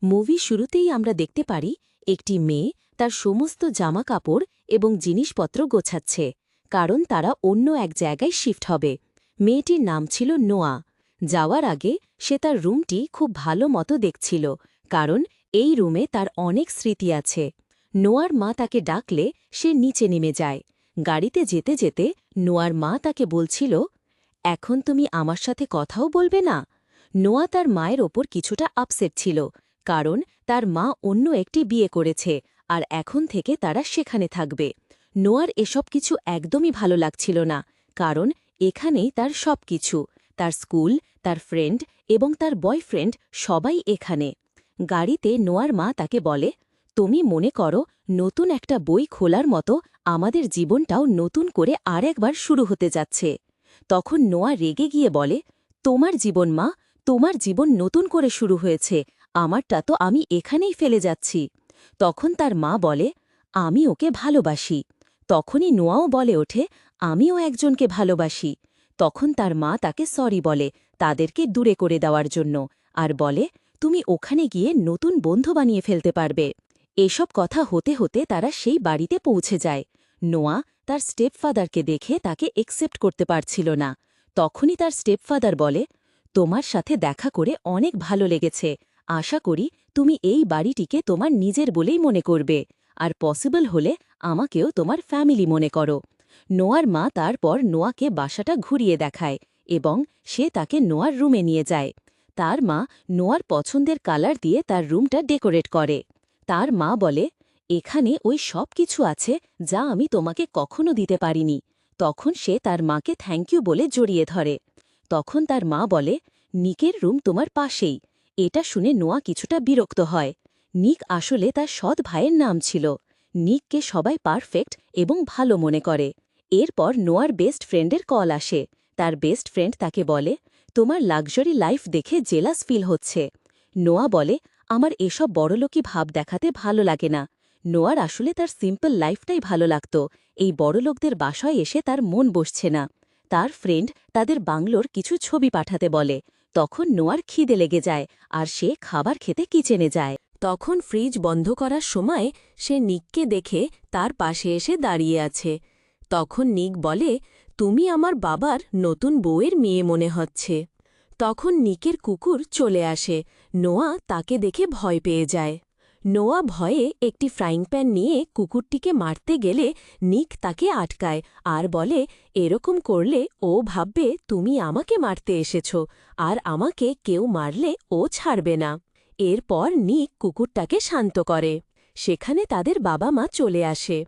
Movie শুরুতেই আমরা দেখতে পারি একটি মেয়ে তার সমস্ত জামা কাপড় এবং জিনিসপত্র গোছাচ্ছে, কারণ তারা অন্য এক জায়গায় শিফট হবে। মেয়েটির নাম ছিল নোয়া। যাওয়ার আগে সে তার রুমটি খুব ভালো মতো দেখছিল, কারণ এই রুমে তার অনেক স্মৃতি আছে। নোয়ার মা তাকে ডাকলে সে নিচে নেমে যায়। গাড়িতে যেতে যেতে নোয়ার মা তাকে বলছিল, এখন তুমি আমার সাথে কথাও বলবে না? নোয়া তার মায়ের ওপর কিছুটা আপসেট ছিল, কারণ তার মা অন্য একটি বিয়ে করেছে আর এখন থেকে তারা সেখানে থাকবে। নোয়ার এসব কিছু একদমই ভালো লাগছিল না, কারণ এখানেই তার সব কিছু, তার স্কুল, তার ফ্রেন্ড এবং তার বয়ফ্রেন্ড সবাই এখানে। গাড়িতে নোয়ার মা তাকে বলে, তুমি মনে করো নতুন একটা বই খোলার মতো আমাদের জীবনটাও নতুন করে আরেকবার শুরু হতে যাচ্ছে। তখন নোয়া রেগে গিয়ে বলে, তোমার জীবন মা, তোমার জীবন নতুন করে শুরু হয়েছে, আমারটা তো আমি এখানেই ফেলে যাচ্ছি। তখন তার মা বলে, আমি ওকে ভালোবাসি। তখনই নোয়াও বলে ওঠে, আমিও একজনকে ভালোবাসি। তখন তার মা তাকে সরি বলে তাদেরকে দূরে করে দেওয়ার জন্য, আর বলে, তুমি ওখানে গিয়ে নতুন বন্ধু বানিয়ে ফেলতে পারবে। এসব কথা হতে হতে তারা সেই বাড়িতে পৌঁছে যায়। নোয়া তার স্টেপফাদারকে দেখে তাকে একসেপ্ট করতে পারছিল না। তখনই তার স্টেপফাদার বলে, তোমার সাথে দেখা করে অনেক ভালো লেগেছে, আশা করি তুমি এই বাড়িটিকে তোমার নিজের বলেই মনে করবে, আর পসিবল হলে আমাকেও তোমার ফ্যামিলি মনে করো। নোয়ার মা তারপর নোয়াকে বাসাটা ঘুরিয়ে দেখায় এবং সে তাকে নোয়ার রুমে নিয়ে যায়। তার মা নোয়ার পছন্দের কালার দিয়ে তার রুমটা ডেকোরেট করে। তার মা বলে, এখানে ওই সব কিছু আছে যা আমি তোমাকে কখনো দিতে পারিনি। তখন সে তার মাকে থ্যাংক ইউ বলে জড়িয়ে ধরে। তখন তার মা বলে, নিকের রুম তোমার পাশেই। এটা শুনে নোয়া কিছুটা বিরক্ত হয়। নিক আসলে তার সৎ ভাইয়ের নাম ছিল। নিককে সবাই পারফেক্ট এবং ভালো মনে করে। এরপর নোয়ার বেস্ট ফ্রেন্ডের কল আসে। তার বেস্ট ফ্রেন্ড তাকে বলে, তোমার লাক্সারি লাইফ দেখে জেলাস ফিল হচ্ছে। নোয়া বলে, আমার এসব বড়লোকি ভাব দেখাতে ভালো লাগে না। নোয়ার আসলে তার সিম্পল লাইফটাই ভালো লাগত। এই বড়লোকদের বাসায় এসে তার মন বসছে না। তার ফ্রেন্ড তাদের বাংলোর কিছু ছবি পাঠাতে বলে। তখন নোয়ার খিদে লেগে যায় আর সে খাবার খেতে কিচেনে যায়। তখন ফ্রিজ বন্ধ করার সময় সে নিককে দেখে তার পাশে এসে দাঁড়িয়ে আছে। তখন নিক বলে, তুমি আমার বাবার নতুন বউয়ের মেয়ে মনে হচ্ছে। তখন নিকের কুকুর চলে আসে। নোয়া তাকে দেখে ভয় পেয়ে যায়। নোয়া ভয়ে একটি ফ্রাইং প্যান নিয়ে কুকুরটিকে মারতে গেলে নিক তাকে আটকায় আর বলে, এরকম করলে ও ভাববে তুমি আমাকে মারতে এসেছ, আর আমাকে কেউ মারলে ও ছাড়বে না। এরপর নিক কুকুরটাকে শান্ত করে। সেখানে তাদের বাবা মা চলে আসে।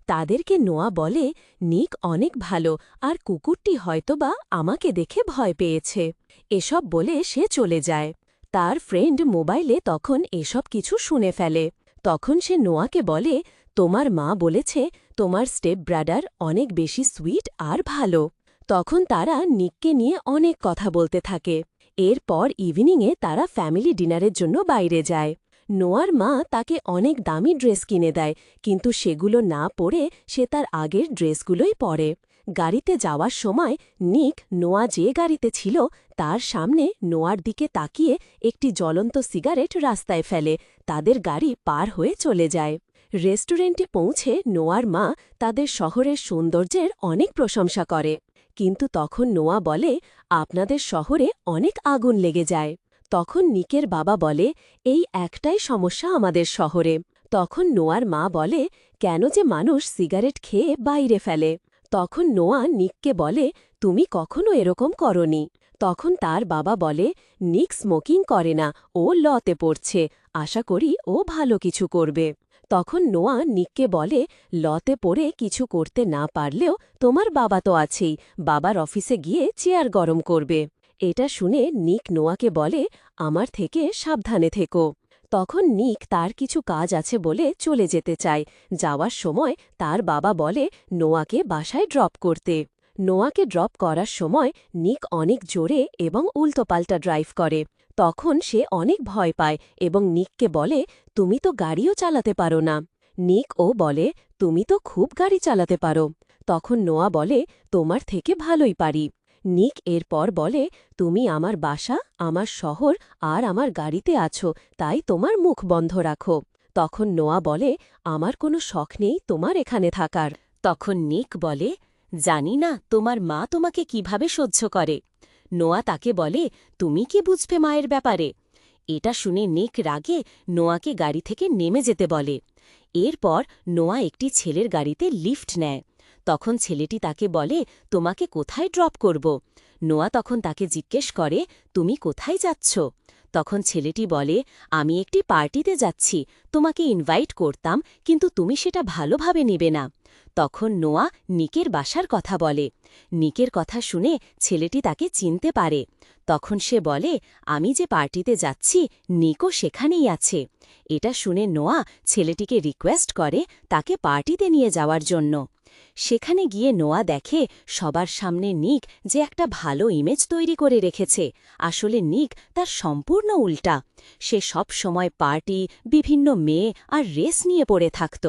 তাদেরকে নোয়া বলে, নিক অনেক ভালো, আর কুকুরটি হয়তোবা আমাকে দেখে ভয় পেয়েছে। এসব বলে সে চলে যায়। তার ফ্রেন্ড মোবাইলে তখন এসব কিছু শুনে ফেলে। তখন সে নোয়াকে বলে, তোমার মা বলেছে তোমার স্টেপ ব্রাদার অনেক বেশি সুইট আর ভালো। তখন তারা নিককে নিয়ে অনেক কথা বলতে থাকে। এরপর ইভিনিংয়ে তারা ফ্যামিলি ডিনারের জন্য বাইরে যায়। নোয়ার মা তাকে অনেক দামি ড্রেস কিনে দেয়, কিন্তু সেগুলো না পরে সে তার আগের ড্রেসগুলোই পরে। গাড়িতে যাওয়ার সময় নিক নোয়া যে গাড়িতে ছিল তার সামনে নোয়ার দিকে তাকিয়ে একটি জ্বলন্ত সিগারেট রাস্তায় ফেলে তাদের গাড়ি পার হয়ে চলে যায়। রেস্টুরেন্টে পৌঁছে নোয়ার মা তাদের শহরের সৌন্দর্যের অনেক প্রশংসা করে, কিন্তু তখন নোয়া বলে, আপনাদের শহরে অনেক আগুন লেগে যায়। তখন নিকের বাবা বলে, এই একটাই সমস্যা আমাদের শহরে। তখন নোয়ার মা বলে, কেন যে মানুষ সিগারেট খেয়ে বাইরে ফেলে। তখন নোয়া নিককে বলে, তুমি কখনো এরকম করনি। তখন তার বাবা বলে, নিক স্মোকিং করে না, ও লতে পড়ছে, আশা করি ও ভালো কিছু করবে। তখন নোয়া নিককে বলে, লতে পড়ে কিছু করতে না পারলেও তোমার বাবা তো আছেই, বাবার অফিসে গিয়ে চেয়ার গরম করবে। এটা শুনে নিক নোয়াকে বলে, আমার থেকে সাবধানে থেকো। তখন নিক তার কিছু কাজ আছে বলে চলে যেতে চায়। যাওয়ার সময় তার বাবা বলে নোয়াকে বাসায় ড্রপ করতে। নোয়াকে ড্রপ করার সময় নিক অনেক জোরে এবং উল্টোপাল্টা ড্রাইভ করে। তখন সে অনেক ভয় পায় এবং নিককে বলে, তুমি তো গাড়িও চালাতে পারো না। নিক ও বলে, তুমি তো খুব গাড়ি চালাতে পারো। তখন নোয়া বলে, তোমার থেকে ভালোই পারি। নিক এরপর বলে, তুমি আমার বাসা, আমার শহর আর আমার গাড়িতে আছো, তাই তোমার মুখ বন্ধ রাখো। তখন নোয়া বলে, আমার কোনো শখ নেই তোমার এখানে থাকার। তখন নিক বলে, জানি না তোমার মা তোমাকে কিভাবে সহ্য করে। নোয়া তাকে বলে, তুমি কি বুঝবে মায়ের ব্যাপারে? এটা শুনে নিক রাগে নোয়াকে গাড়ি থেকে নেমে যেতে বলে। এরপর নোয়া একটি ছেলের গাড়িতে লিফট নেয়। তখন ছেলেটি তাকে বলে, তোমাকে কোথায় ড্রপ করব? নোয়া তখন তাকে জিজ্ঞেস করে, তুমি কোথায় যাচ্ছ? তখন ছেলেটি বলে, আমি একটি পার্টিতে যাচ্ছি, তোমাকে ইনভাইট করতাম, কিন্তু তুমি সেটা ভালোভাবে নেবে না। তখন নোয়া নিকের বাসার কথা বলে। নিকের কথা শুনে ছেলেটি তাকে চিনতে পারে। তখন সে বলে, আমি যে পার্টিতে যাচ্ছি নিকও সেখানেই আছে। এটা শুনে নোয়া ছেলেটিকে রিকোয়েস্ট করে তাকে পার্টিতে নিয়ে যাওয়ার জন্য। সেখানে গিয়ে নোয়া দেখে সবার সামনে নিক যে একটা ভালো ইমেজ তৈরি করে রেখেছে, আসলে নিক তার সম্পূর্ণ উল্টা। সে সব সময় পার্টি, বিভিন্ন মেয়ে আর রেস নিয়ে পড়ে থাকত।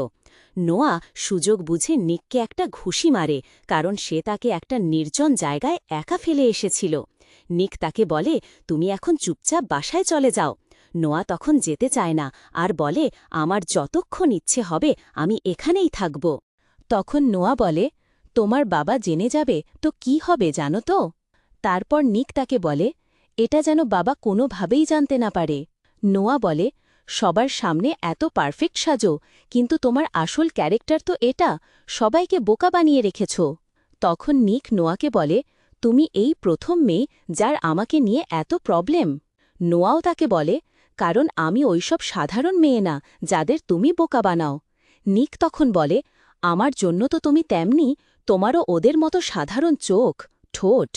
নোয়া সুযোগ বুঝে নিককে একটা ঘুষি মারে, কারণ সে তাকে একটা নির্জন জায়গায় একা ফেলে এসেছিল। নিক তাকে বলে, তুমি এখন চুপচাপ বাসায় চলে যাও। নোয়া তখন যেতে চায় না আর বলে, আমার যতক্ষণ ইচ্ছে হবে আমি এখানেই থাকব। তখন নোয়া বলে, তোমার বাবা জেনে যাবে তো কি হবে জানো তো? তারপর নিক তাকে বলে, এটা যেন বাবা কোনোভাবেই জানতে না পারে। নোয়া বলে, সবার সামনে এত পারফেক্ট সাজো, কিন্তু তোমার আসল ক্যারেক্টার তো এটা, সবাইকে বোকা বানিয়ে রেখেছ। তখন নিক নোয়াকে বলে, তুমি এই প্রথম মেয়ে যার আমাকে নিয়ে এত প্রবলেম। নোয়াও তাকে বলে, কারণ আমি ওইসব সাধারণ মেয়ে না যাদের তুমি বোকা বানাও। নিক তখন বলে, আমার জন্য তো তুমি তেমনি, তোমারও ওদের মতো সাধারণ চোখ, ঠোঁট।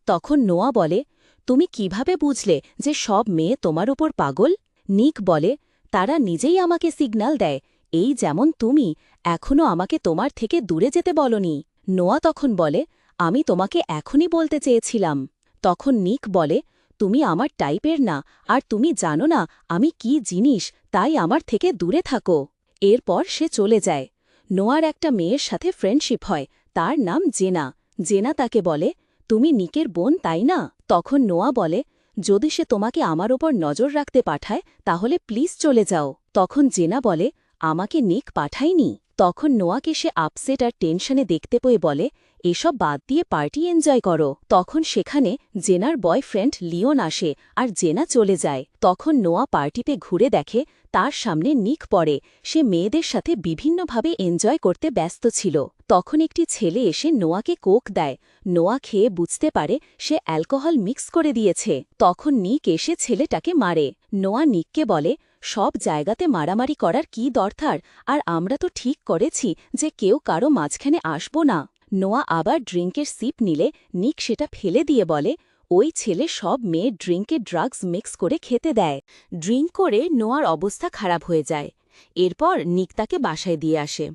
তখন নোয়া বলে, তুমি কিভাবে বুঝলে যে সব মেয়ে তোমার উপর পাগল? নিক বলে, তারা নিজেই আমাকে সিগন্যাল দেয়, এই যেমন তুমি এখনও আমাকে তোমার থেকে দূরে যেতে বলনি। নোয়া তখন বলে, আমি তোমাকে এখনই বলতে চেয়েছিলাম। তখন নিক বলে, তুমি আমার টাইপের না, আর তুমি জানো না আমি কি জিনিস, তাই আমার থেকে দূরে থাকো। এরপর সে চলে যায়। নোয়ার একটা মেয়ের সাথে ফ্রেন্ডশিপ হয়, তার নাম জেনা। জেনা তাকে বলে, তুমি নিকের বোন তাই না? তখন নোয়া বলে, যদি সে তোমাকে আমার ওপর নজর রাখতে পাঠায় তাহলে প্লিজ চলে যাও। তখন জেনা বলে, আমাকে নিক পাঠায়নি। তখন নোয়াকে সে আপসেট আর টেনশনে দেখতে পেয়ে বলে, এসব বাদ দিয়ে পার্টি এনজয় করো। তখন সেখানে জেনার বয়ফ্রেন্ড লিওন আসে আর জেনা চলে যায়। তখন নোয়া পার্টিতে ঘুরে দেখে তার সামনে নিক পড়ে। সে মেয়েদের সাথে বিভিন্নভাবে এনজয় করতে ব্যস্ত ছিল। তখন একটি ছেলে এসে নোয়াকে কোক দেয়। নোয়া খেয়ে বুঝতে পারে সে অ্যালকোহল মিক্স করে দিয়েছে। তখন নিক এসে ছেলেটাকে মারে। নোয়া নিককে বলে, সব জায়গাতে মারামারি করার কি দরকার, আর আমরা তো ঠিক করেছি যে কেউ কারো মাঝখানে আসব না। নোয়া আবার ড্রিঙ্কের সিপ নিলে নিক সেটা ফেলে দিয়ে বলে, ওই ছেলে সব মেয়ে ড্রিঙ্কে ড্রাগস মিক্স করে খেতে দেয়। ড্রিঙ্ক করে নোয়ার অবস্থা খারাপ হয়ে যায়। এরপর নিক তাকে বাসায় দিয়ে আসে।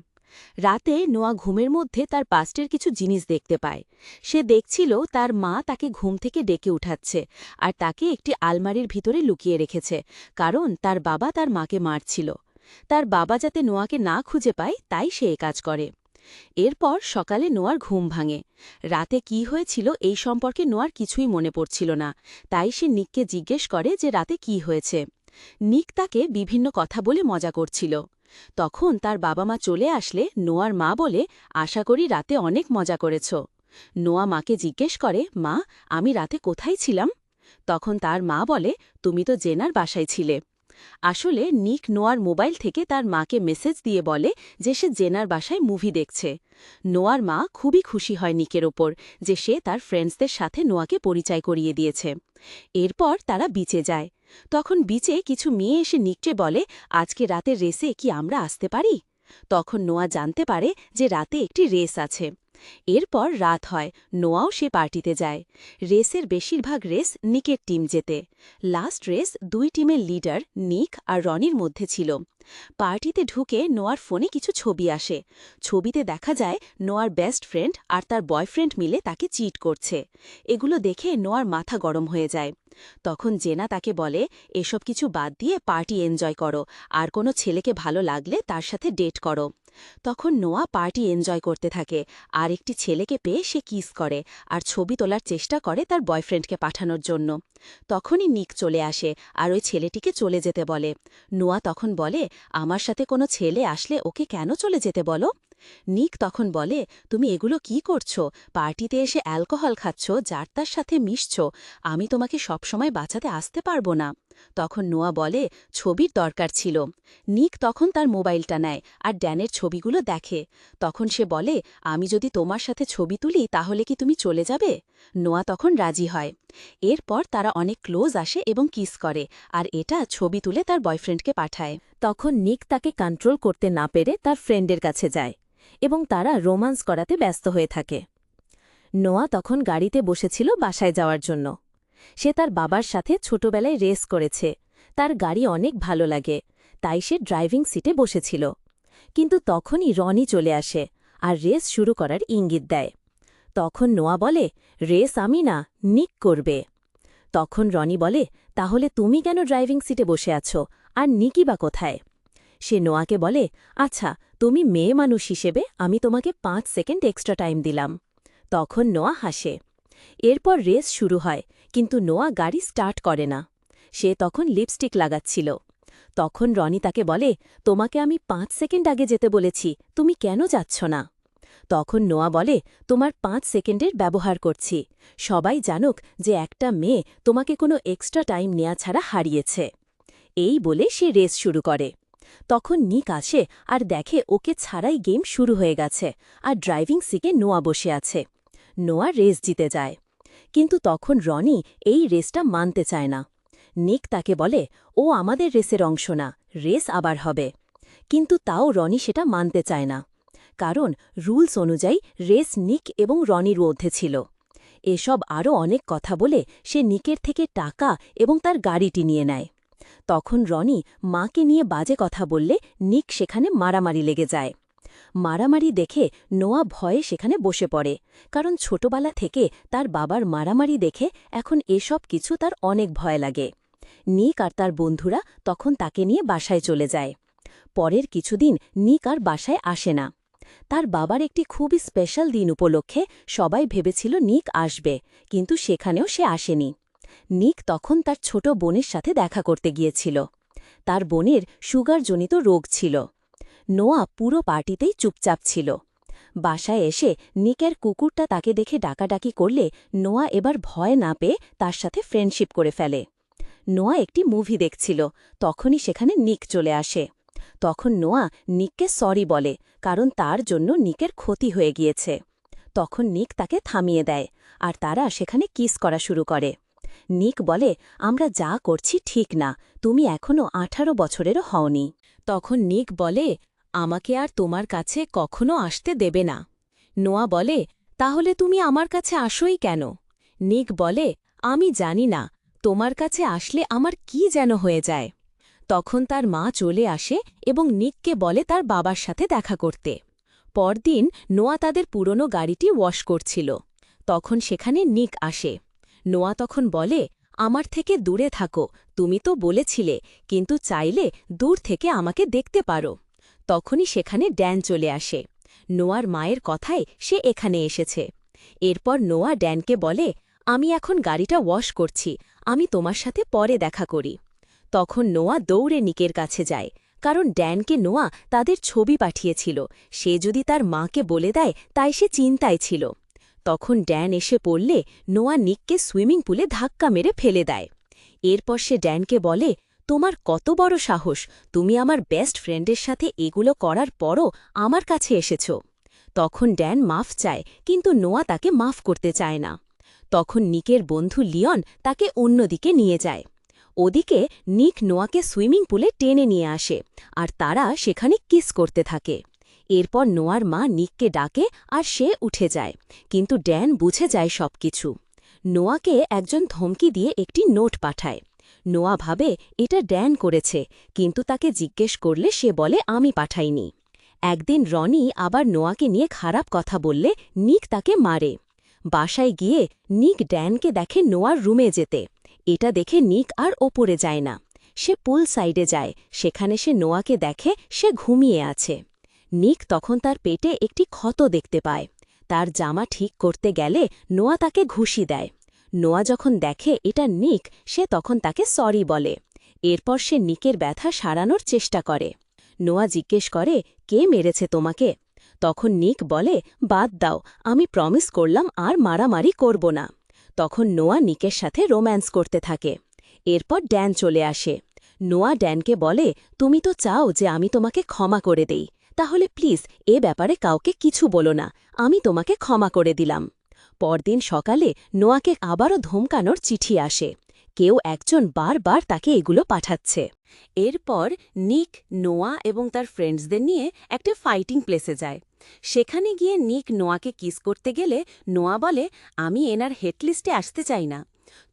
রাতে নোয়া ঘুমের মধ্যে তার পাস্টের কিছু জিনিস দেখতে পায়। সে দেখছিল তার মা তাকে ঘুম থেকে ডেকে উঠাচ্ছে আর তাকে একটি আলমারির ভিতরে লুকিয়ে রেখেছে, কারণ তার বাবা তার মাকে মারছিল। তার বাবা যাতে নোয়াকে না খুঁজে পায় তাই সে কাজ করে। এরপর সকালে নোয়ার ঘুম ভাঙে। রাতে কি হয়েছিল এই সম্পর্কে নোয়ার কিছুই মনে পড়ছিল না, তাই সে নিককে জিজ্ঞেস করে যে রাতে কি হয়েছে। নিক তাকে বিভিন্ন কথা বলে মজা করছিল। তখন তার বাবা মা চলে আসলে নোয়ার মা বলে, আশা করি রাতে অনেক মজা করেছ। নোয়া মাকে জিজ্ঞেস করে, মা, আমি রাতে কোথায় ছিলাম? তখন তার মা বলে, তুমি তো জেনার বাসায় ছিলে। আসলে নিক নোয়ার মোবাইল থেকে তার মাকে মেসেজ দিয়ে বলে যে সে জেনার বাসায় মুভি দেখছে। নোয়ার মা খুবই খুশি হয় নিকের ওপর যে সে তার ফ্রেন্ডসদের সাথে নোয়াকে পরিচয় করিয়ে দিয়েছে। এরপর তারা বিচে যায়। তখন বিচে কিছু মেয়ে এসে নিককে বলে, আজকে রাতের রেসে কি আমরা আসতে পারি? তখন নোয়া জানতে পারে যে রাতে একটি রেস আছে। এরপর রাত হয়, নোয়াও সে পার্টিতে যায়। রেসের বেশিরভাগ রেস নিকের টিম জেতে। লাস্ট রেস দুই টিমের লিডার নিক আর রনির মধ্যে ছিল। পার্টিতে ঢুকে নোয়ার ফোনে কিছু ছবি আসে। ছবিতে দেখা যায় নোয়ার বেস্ট ফ্রেন্ড আর তার বয়ফ্রেন্ড মিলে তাকে চিট করছে। এগুলো দেখে নোয়ার মাথা গরম হয়ে যায়। তখন জেনা তাকে বলে, এসব কিছু বাদ দিয়ে পার্টি এনজয় করো, আর কোনো ছেলেকে ভালো লাগলে তার সাথে ডেট করো। তখন নোয়া পার্টি এনজয় করতে থাকে, আর আরেকটি ছেলেকে পেয়ে সে কিস করে আর ছবি তোলার চেষ্টা করে তার বয়ফ্রেন্ডকে পাঠানোর জন্য। তখনই নিক চলে আসে আর ওই ছেলেটিকে চলে যেতে বলে। নোয়া তখন বলে, আমার সাথে কোনো ছেলে আসলে ওকে কেন চলে যেতে বলো? নিক তখন বলে, তুমি এগুলো কি করছো? পার্টিতে এসে অ্যালকোহল খাচ্ছ, যার তার সাথে মিশছ, আমি তোমাকে সবসময় বাঁচাতে আসতে পারবো না। তখন নোয়া বলে, ছবির দরকার ছিল। নিক তখন তার মোবাইলটা নেয় আর ড্যানের ছবিগুলো দেখে। তখন সে বলে, আমি যদি তোমার সাথে ছবি তুলি তাহলে কি তুমি চলে যাবে? নোয়া তখন রাজি হয়। এরপর তারা অনেক ক্লোজ আসে এবং কিস করে, আর এটা ছবি তুলে তার বয়ফ্রেন্ডকে পাঠায়। তখন নিক তাকে কন্ট্রোল করতে না পেরে তার ফ্রেন্ডের কাছে যায় এবং তারা রোমান্স করাতে ব্যস্ত হয়ে থাকে। নোয়া তখন গাড়িতে বসেছিল বাসায় যাওয়ার জন্য। সে তার বাবার সাথে ছোটবেলায় রেস করেছে, তার গাড়ি অনেক ভালো লাগে, তাই সে ড্রাইভিং সিটে বসেছিল। কিন্তু তখনই রনি চলে আসে আর রেস শুরু করার ইঙ্গিত দেয়। তখন নোয়া বলে, রেস আমি না, নিক করবে। তখন রনি বলে, তাহলে তুমি কেন ড্রাইভিং সিটে বসে আছো, আর নিকি বা কোথায়? সে নোয়াকে বলে, আচ্ছা, তুমি মেয়ে মানুষ হিসেবে আমি তোমাকে 5 সেকেন্ড এক্সট্রা টাইম দিলাম। তখন নোয়া হাসে। এরপর রেস শুরু হয়, কিন্তু নোয়া গাড়ি স্টার্ট করে না। সে তখন লিপস্টিক লাগাচ্ছিল। তখন রনি তাকে বলে, তোমাকে আমি 5 সেকেন্ড আগে যেতে বলেছি, তুমি কেন যাচ্ছ না? তখন নোয়া বলে, তোমার 5 সেকেন্ডের ব্যবহার করছি, সবাই জানুক যে একটা মেয়ে তোমাকে কোনো এক্সট্রা টাইম নেয়া ছাড়া হারিয়েছে। এই বলে সে রেস শুরু করে। তখন নিক আসে আর দেখে ওকে ছাড়াই গেম শুরু হয়ে গেছে আর ড্রাইভিং সিটে নোয়া বসে আছে। নোয়া রেস জিতে যায়। কিন্তু তখন রনি এই রেসটা মানতে চায় না। নিক তাকে বলে, ও আমাদের রেসের অংশ না, রেস আবার হবে। কিন্তু তাও রনি সেটা মানতে চায় না, কারণ রুলস অনুযায়ী রেস নিক এবং রনির মধ্যে ছিল। এসব আরও অনেক কথা বলে সে নিকের থেকে টাকা এবং তার গাড়িটি নিয়ে নেয়। তখন রনি মাকে নিয়ে বাজে কথা বললে নিক সেখানে মারামারি লেগে যায়। মারামারি দেখে নোয়া ভয়ে সেখানে বসে পড়ে, কারণ ছোটবেলা থেকে তার বাবার মারামারি দেখে এখন এসব কিছু তার অনেক ভয় লাগে। নিক আর তার বন্ধুরা তখন তাকে নিয়ে বাসায় চলে যায়। পরের কিছুদিন নিক আর বাসায় আসে না। তার বাবার একটি খুবই স্পেশাল দিন উপলক্ষে সবাই ভেবেছিল নিক আসবে, কিন্তু সেখানেও সে আসেনি। নিক তখন তার ছোট বোনের সাথে দেখা করতে গিয়েছিল। তার বোনের সুগারজনিত রোগ ছিল। নোয়া পুরো পার্টিতেই চুপচাপ ছিল। বাসায় এসে নিকের কুকুরটা তাকে দেখে ডাকাডাকি করলে নোয়া এবার ভয় না পেয়ে তার সাথে ফ্রেন্ডশিপ করে ফেলে। নোয়া একটি মুভি দেখছিল, তখনই সেখানে নিক চলে আসে। তখন নোয়া নিককে সরি বলে, কারণ তার জন্য নিকের ক্ষতি হয়ে গিয়েছে। তখন নিক তাকে থামিয়ে দেয় আর তারা সেখানে কিস করা শুরু করে। নিক বলে, আমরা যা করছি ঠিক না, তুমি এখনও 18 বছরেরও হওনি। তখন নিক বলে, আমাকে আর তোমার কাছে কখনো আসতে দেবে না। নোয়া বলে, তাহলে তুমি আমার কাছে আসোই কেন? নিক বলে, আমি জানি না, তোমার কাছে আসলে আমার কি যেন হয়ে যায়। তখন তার মা চলে আসে এবং নিককে বলে তার বাবার সাথে দেখা করতে। পরদিন নোয়া তাদের পুরনো গাড়িটি ওয়াশ করছিল। তখন সেখানে নিক আসে। নোয়া তখন বলে, আমার থেকে দূরে থাকো, তুমি তো বলেছিলে, কিন্তু চাইলে দূর থেকে আমাকে দেখতে পারো। তখনই সেখানে ড্যান চলে আসে। নোয়ার মায়ের কথায় সে এখানে এসেছে। এরপর নোয়া ড্যানকে বলে, আমি এখন গাড়িটা ওয়াশ করছি, আমি তোমার সাথে পরে দেখা করি। তখন নোয়া দৌড়ে নিকের কাছে যায়, কারণ ড্যানকে নোয়া তাদের ছবি পাঠিয়েছিল, সে যদি তার মাকে বলে দেয় তাই সে চিন্তায় ছিল। তখন ড্যান এসে পড়লে নোয়া নিককে সুইমিং পুলে ধাক্কা মেরে ফেলে দেয়। এরপর সে ড্যানকে বলে, তোমার কত বড় সাহস, তুমি আমার বেস্ট ফ্রেন্ডের সাথে এগুলো করার পরও আমার কাছে এসেছ। তখন ড্যান মাফ চায়, কিন্তু নোয়া তাকে মাফ করতে চায় না। তখন নিকের বন্ধু লিওন তাকে অন্যদিকে নিয়ে যায়। ওদিকে নিক নোয়াকে সুইমিং পুলে টেনে নিয়ে আসে আর তারা সেখানে কিস করতে থাকে। এরপর নোয়ার মা নিককে ডাকে আর সে উঠে যায়, কিন্তু ড্যান বুঝে যায় সবকিছু। নোয়াকে একজন ধমকি দিয়ে একটি নোট পাঠায়। নোয়া ভাবে এটা ড্যান করেছে, কিন্তু তাকে জিজ্ঞেস করলে সে বলে আমি পাঠাইনি। একদিন রনি আবার নোয়াকে নিয়ে খারাপ কথা বললে নিক তাকে মারে। বাসায় গিয়ে নিক ড্যানকে দেখে নোয়ার রুমে যেতে। এটা দেখে নিক আর ওপরে যায় না, সে পুল সাইডে যায়। সেখানে সে নোয়াকে দেখে সে ঘুমিয়ে আছে। নিক তখন তার পেটে একটি ক্ষত দেখতে পায়, তার জামা ঠিক করতে গেলে নোয়া তাকে ঘুষি দেয়। নোয়া যখন দেখে এটা নিক, সে তখন তাকে সরি বলে। এরপর সে নিকের ব্যথা সারানোর চেষ্টা করে। নোয়া জিজ্ঞেস করে, কে মেরেছে তোমাকে? তখন নিক বলে, বাদ দাও, আমি প্রমিস করলাম আর মারামারি করব না। তখন নোয়া নিকের সাথে রোম্যান্স করতে থাকে। এরপর ড্যান চলে আসে। নোয়া ড্যানকে বলে, তুমি তো চাও যে আমি তোমাকে ক্ষমা করে দেই, তাহলে প্লিজ এ ব্যাপারে কাউকে কিছু বলো না, আমি তোমাকে ক্ষমা করে দিলাম। পরদিন সকালে নোয়াকে আবারও ধমকানোর চিঠি আসে। কেউ একজন বারবার তাকে এগুলো পাঠাচ্ছে। এরপর নিক, নোয়া এবং তার ফ্রেন্ডসদের নিয়ে একটা ফাইটিং প্লেসে যায়। সেখানে গিয়ে নিক নোয়াকে কিস করতে গেলে নোয়া বলে, আমি এনার হেডলিস্টে আসতে চাই না।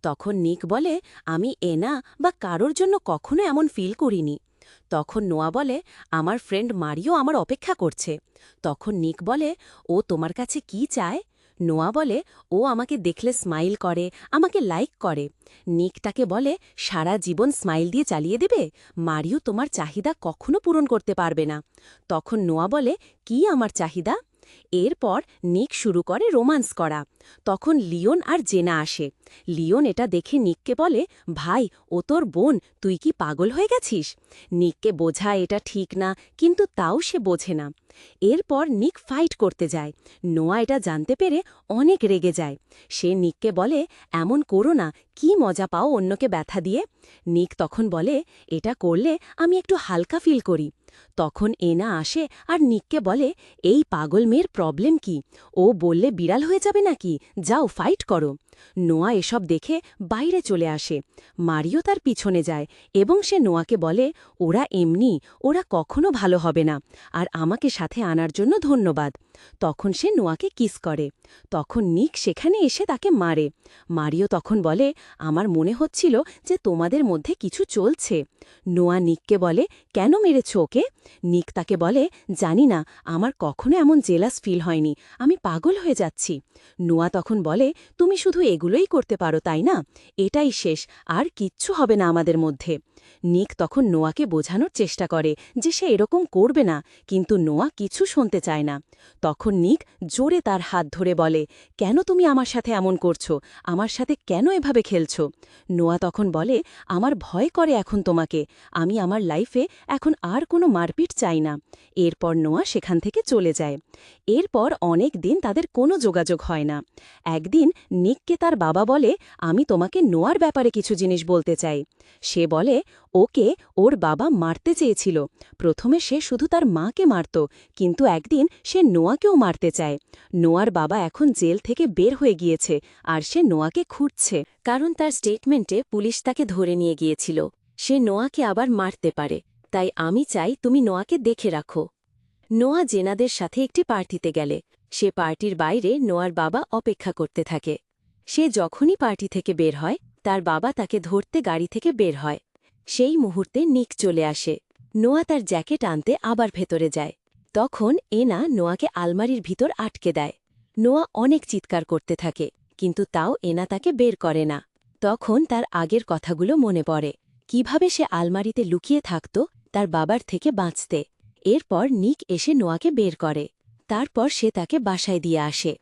তখন নিক বলে, আমি এনা বা কারোর জন্য কখনো এমন ফিল করিনি। তখন নোয়া বলে, আমার ফ্রেন্ড মারিও আমার অপেক্ষা করছে। তখন নিক বলে, ও তোমার কাছে কি চায়? নোয়া বলে, ও আমাকে দেখলে স্মাইল করে, আমাকে লাইক করে। নিক তাকে বলে, সারা জীবন স্মাইল দিয়ে চালিয়ে দেবে? মারিও তোমার চাহিদা কখনো পূরণ করতে পারবে না। তখন নোয়া বলে, কি আমার চাহিদা? এরপর নিক শুরু করে রোমান্স করা। তখন লিওন আর জেনা আসে। লিওন এটা দেখে নিককে বলে, ভাই, ও তোর বোন, তুই কি পাগল হয়ে গেছিস? নিককে বোঝায় এটা ঠিক না, কিন্তু তাও সে বোঝে না। এরপর নিক ফাইট করতে যায়। নোয়া এটা জানতে পেরে অনেক রেগে যায়। সে নিককে বলে, এমন করো না, কি মজা পাও অন্যকে ব্যথা দিয়ে? নিক তখন বলে, এটা করলে আমি একটু হালকা ফিল করি। তখন এনা আসে আর নিককে বলে, এই পাগল মেয়ের প্রবলেম কি? ও বললে বিড়াল হয়ে যাবে নাকি? যাও ফাইট করো। নোয়া এসব দেখে বাইরে চলে আসে। মারিও তার পিছনে যায় এবং সে নোয়াকে বলে, ওরা এমনি, ওরা কখনো ভালো হবে না, আর আমাকে সাথে আনার জন্য ধন্যবাদ। তখন সে নোয়াকে কিস করে। তখন নিক সেখানে এসে তাকে মারে। মারিও তখন বলে, আমার মনে হচ্ছিল যে তোমাদের মধ্যে কিছু চলছে। নোয়া নিককে বলে, কেন মেরেছ ওকে? নিক তাকে বলে, জানি না, আমার কখনো এমন জেলাস ফিল হয়নি, আমি পাগল হয়ে যাচ্ছি। নোয়া তখন বলে, তুমি শুধু এগুলোই করতে পারো তাই না? এটাই শেষ, আর কিচ্ছু হবে না আমাদের মধ্যে। নিক তখন নোয়াকে বোঝানোর চেষ্টা করে যে সে এরকম করবে না, কিন্তু নোয়া কিছু শুনতে চায় না। তখন নিক জোরে তার হাত ধরে বলে, কেন তুমি আমার সাথে এমন করছো? আমার সাথে কেন এভাবে খেলছো? নোয়া তখন বলে, আমার ভয় করে এখন তোমাকে, আমি আমার লাইফে এখন আর কোনো মারপিট চাই না। এরপর নোয়া সেখান থেকে চলে যায়। এরপর অনেক দিন তাদের কোনো যোগাযোগ হয় না। একদিন নিককে তার বাবা বলে, আমি তোমাকে নোয়ার ব্যাপারে কিছু জিনিস বলতে চাই। সে বলে, ওকে ওর বাবা মারতে চেয়েছিল। প্রথমে সে শুধু তার মাকে মারত, কিন্তু একদিন সে নোয়াকেও মারতে চায়। নোয়ার বাবা এখন জেল থেকে বের হয়ে গিয়েছে, আর সে নোয়াকে খুঁজছে, কারণ তার স্টেটমেন্টে পুলিশ তাকে ধরে নিয়ে গিয়েছিল। সে নোয়াকে আবার মারতে পারে, তাই আমি চাই তুমি নোয়াকে দেখে রাখো। নোয়া জেনাদের সাথে একটি পার্টিতে গেলে। সে পার্টির বাইরে নোয়ার বাবা অপেক্ষা করতে থাকে। সে যখনই পার্টি থেকে বের হয়, তার বাবা তাকে ধরতে গাড়ি থেকে বের হয়। সেই মুহূর্তে নিক চলে আসে। নোয়া তার জ্যাকেট আনতে আবার ভেতরে যায়। তখন এনা নোয়াকে আলমারির ভিতর আটকে দেয়। নোয়া অনেক চিৎকার করতে থাকে, কিন্তু তাও এনা তাকে বের করে না। তখন তার আগের কথাগুলো মনে পড়ে, কিভাবে সে আলমারিতে লুকিয়ে থাকত তার বাবার থেকে বাঁচতে। এরপর নিক এসে নোয়াকে বের করে। তারপর সে তাকে বাসায় দিয়ে আসে।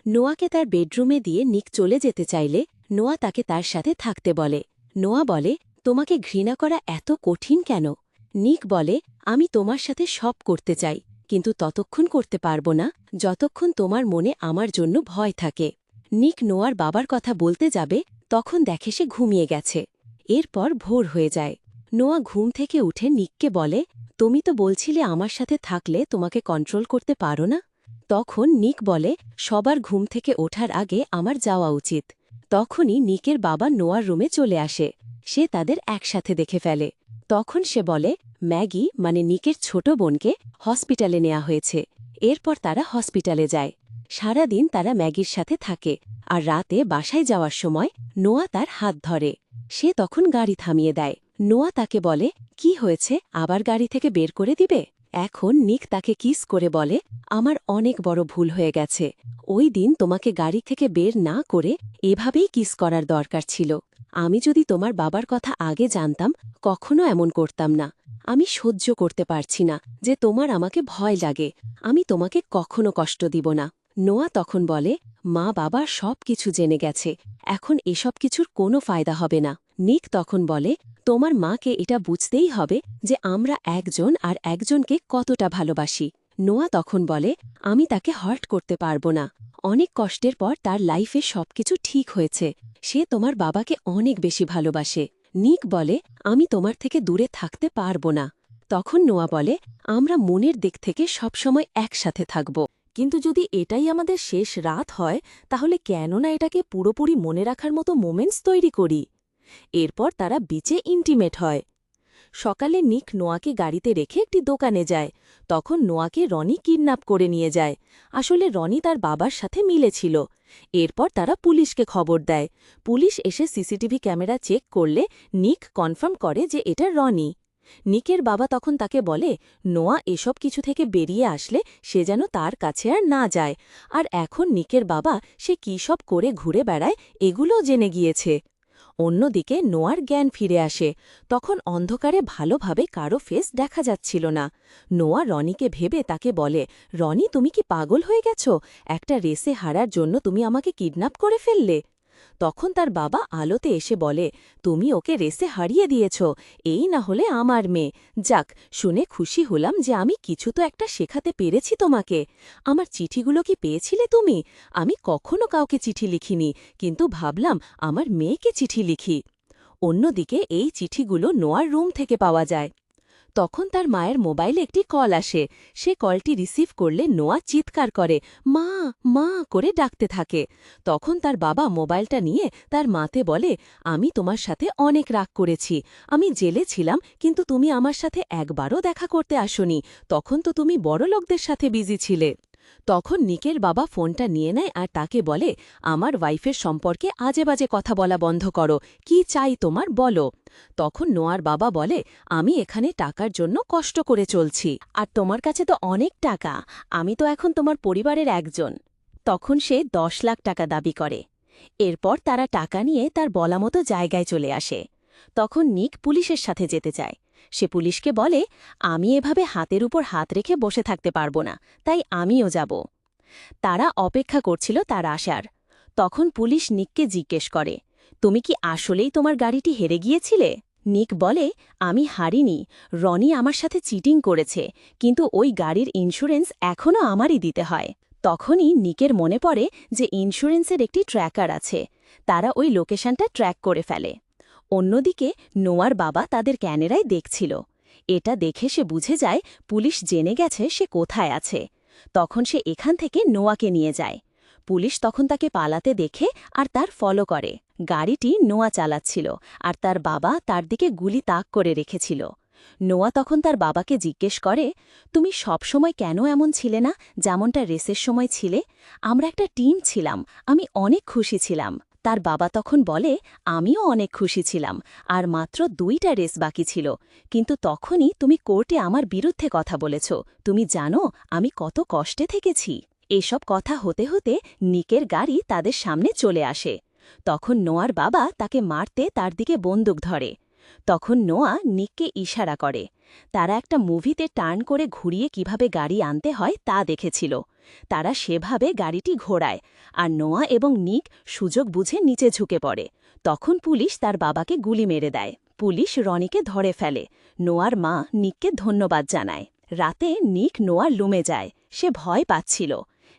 নোয়াকে তার বেডরুমে দিয়ে নিক চলে যেতে চাইলে নোয়া তাকে তার সাথে থাকতে বলে। নোয়া বলে, তোমাকে ঘৃণা করা এত কঠিন কেন? নিক বলে, আমি তোমার সাথে সব করতে চাই, কিন্তু ততক্ষণ করতে পারব না যতক্ষণ তোমার মনে আমার জন্য ভয় থাকে। নিক নোয়ার বাবার কথা বলতে যাবে, তখন দেখে সে ঘুমিয়ে গেছে। এরপর ভোর হয়ে যায়। নোয়া ঘুম থেকে উঠে নিককে বলে, তুমি তো বলছিলে আমার সাথে থাকলে তোমাকে কন্ট্রোল করতে পারো না। তখন নিক বলে, সবার ঘুম থেকে ওঠার আগে আমার যাওয়া উচিত। তখনই নিকের বাবা নোয়ার রুমে চলে আসে। সে তাদের একসাথে দেখে ফেলে। তখন সে বলে, ম্যাগি মানে নিকের ছোট বোনকে হসপিটালে নেওয়া হয়েছে। এরপর তারা হসপিটালে যায়। সারাদিন তারা ম্যাগির সাথে থাকে, আর রাতে বাসায় যাওয়ার সময় নোয়া তার হাত ধরে। সে তখন গাড়ি থামিয়ে দেয়। নোয়া তাকে বলে, কি হয়েছে, আবার গাড়ি থেকে বের করে দিবে? এখন নিক তাকে কিস করে বলে, আমার অনেক বড় ভুল হয়ে গেছে। ওই দিন তোমাকে গাড়ি থেকে বের না করে এভাবেই কিস করার দরকার ছিল। আমি যদি তোমার বাবার কথা আগে জানতাম, কখনো এমন করতাম না। আমি সহ্য করতে পারছি না যে তোমার আমাকে ভয় লাগে। আমি তোমাকে কখনো কষ্ট দিব না। নোয়া তখন বলে, মা বাবা সব কিছু জেনে গেছে, এখন এসব কিছুর কোনো ফায়দা হবে না। নিক তখন বলে, তোমার মাকে এটা বুঝতেই হবে যে আমরা একজন আর একজনকে কতটা ভালোবাসি। নোয়া তখন বলে, আমি তাকে হার্ট করতে পারবো না। অনেক কষ্টের পর তার লাইফে সবকিছু ঠিক হয়েছে, সে তোমার বাবাকে অনেক বেশি ভালোবাসে। নিক বলে, আমি তোমার থেকে দূরে থাকতে পারবো না। তখন নোয়া বলে, আমরা মনের দিক থেকে সবসময় একসাথে থাকব। কিন্তু যদি এটাই আমাদের শেষ রাত হয়, তাহলে কেন না এটাকে পুরোপুরি মনে রাখার মতো মোমেন্টস তৈরি করি। এরপর তারা বিচে ইন্টিমেট হয়। সকালে নিক নোয়াকে গাড়িতে রেখে একটি দোকানে যায়। তখন নোয়াকে রনি কিডন্যাপ করে নিয়ে যায়। আসলে রনি তার বাবার সাথে মিলেছিল। এরপর তারা পুলিশকে খবর দেয়। পুলিশ এসে সিসিটিভি ক্যামেরা চেক করলে নিক কনফার্ম করে যে এটা রনি। নিকের বাবা তখন তাকে বলে, নোয়া এসব কিছু থেকে বেরিয়ে আসলে সে যেন তার কাছে আর না যায়। আর এখন নিকের বাবা সে কী সব করে ঘুরে বেড়ায় এগুলোও জেনে গিয়েছে। অন্যদিকে নোয়ার জ্ঞান ফিরে আসে। তখন অন্ধকারে ভালোভাবে কারো ফেস দেখা যাচ্ছিল না। নোয়া রনিকে ভেবে তাকে বলে, রনি তুমি কি পাগল হয়ে গেছ? একটা রেসে হারার জন্য তুমি আমাকে কিডন্যাপ করে ফেললে। তখন তার বাবা আলোতে এসে বলে, তুমি ওকে রেসে হারিয়ে দিয়েছ, এই না হলে আমার মেয়ে। যাক, শুনে খুশি হলাম যে আমি কিছু তো একটা শেখাতে পেরেছি তোমাকে। আমার চিঠিগুলো কি পেয়েছিলে তুমি? আমি কখনো কাউকে চিঠি লিখিনি, কিন্তু ভাবলাম আমার মেয়েকে চিঠি লিখি। অন্যদিকে এই চিঠিগুলো নোয়ার রুম থেকে পাওয়া যায়। তখন তার মায়ের মোবাইলে একটি কল আসে। সে কলটি রিসিভ করলে নোয়া চিৎকার করে, মা মা করে ডাকতে থাকে। তখন তার বাবা মোবাইলটা নিয়ে তার মাতে বলে, আমি তোমার সাথে অনেক রাগ করেছি। আমি জেলে ছিলাম, কিন্তু তুমি আমার সাথে একবারও দেখা করতে আসোনি। তখন তো তুমি বড়লোকদের সাথে বিজি ছিলে। তখন নিকের বাবা ফোনটা নিয়ে নেয় আর তাকে বলে, আমার ওয়াইফের সম্পর্কে আজে বাজে কথা বলা বন্ধ করো, কি চাই তোমার বলো। তখন নোয়ার বাবা বলে, আমি এখানে টাকার জন্য কষ্ট করে চলছি, আর তোমার কাছে তো অনেক টাকা, আমি তো এখন তোমার পরিবারের একজন। তখন সে 10 লাখ টাকা দাবি করে। এরপর তারা টাকা নিয়ে তার বলামতো জায়গায় চলে আসে। তখন নিক পুলিশের সাথে যেতে চায়। সে পুলিশকে বলে, আমি এভাবে হাতের উপর হাত রেখে বসে থাকতে পারবো না, তাই আমিও যাব। তারা অপেক্ষা করছিল তার আসার। তখন পুলিশ নিককে জিজ্ঞেস করে, তুমি কি আসলেই তোমার গাড়িটি হেরে গিয়েছিলে? নিক বলে, আমি হারিনি, রনি আমার সাথে চিটিং করেছে, কিন্তু ওই গাড়ির ইন্স্যুরেন্স এখনও আমারই দিতে হয়। তখনই নিকের মনে পড়ে যে ইন্স্যুরেন্সের একটি ট্র্যাকার আছে। তারা ওই লোকেশনটা ট্র্যাক করে ফেলে। অন্যদিকে নোয়ার বাবা তাদের ক্যামেরায় দেখছিল। এটা দেখে সে বুঝে যায় পুলিশ জেনে গেছে সে কোথায় আছে। তখন সে এখান থেকে নোয়াকে নিয়ে যায়। পুলিশ তখন তাকে পালাতে দেখে আর তার ফলো করে। গাড়িটি নোয়া চালাচ্ছিল, আর তার বাবা তার দিকে গুলি তাক করে রেখেছিল। নোয়া তখন তার বাবাকে জিজ্ঞেস করে, তুমি সবসময় কেন এমন ছিলে না যেমনটা রেসের সময় ছিলে? আমরা একটা টিম ছিলাম, আমি অনেক খুশি ছিলাম। তার বাবা তখন বলে, আমিও অনেক খুশি ছিলাম, আর মাত্র 2টা রেস বাকি ছিল, কিন্তু তখনই তুমি কোর্টে আমার বিরুদ্ধে কথা বলেছ। তুমি জানো আমি কত কষ্টে থেকেছি। এসব কথা হতে হতে নিকের গাড়ি তাদের সামনে চলে আসে। তখন নোয়ার বাবা তাকে মারতে তার দিকে বন্দুক ধরে। তখন নোয়া নিককে ইশারা করে। তারা একটা মুভিতে টার্ন করে ঘুরিয়ে কিভাবে গাড়ি আনতে হয় তা দেখেছিল। তারা সেভাবে গাড়িটি ঘোরায়, আর নোয়া এবং নিক সুযোগ বুঝে নিচে ঝুঁকে পড়ে। তখন পুলিশ তার বাবাকে গুলি মেরে দেয়। পুলিশ রনিকে ধরে ফেলে। নোয়ার মা নিককে ধন্যবাদ জানায়। রাতে নিক নোয়ার রুমে যায়। সে ভয় পাচ্ছিল।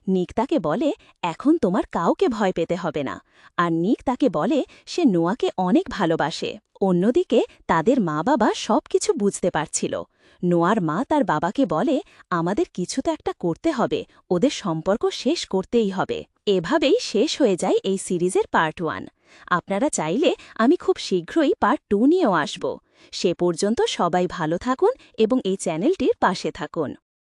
নিক তাকে বলে, এখন তোমার কাউকে ভয় পেতে হবে না। আর নিক তাকে বলে সে নোয়াকে অনেক ভালোবাসে। অন্যদিকে তাদের মা বাবা সবকিছু বুঝতে পারছিল। নোয়ার মা তার বাবাকে বলে, আমাদের কিছু তো একটা করতে হবে, ওদের সম্পর্ক শেষ করতেই হবে। এভাবেই শেষ হয়ে যায় এই সিরিজের পার্ট 1। আপনারা চাইলে আমি খুব শীঘ্রই পার্ট 2 নিয়েও আসব। সে পর্যন্ত সবাই ভালো থাকুন এবং এই চ্যানেলটির পাশে থাকুন।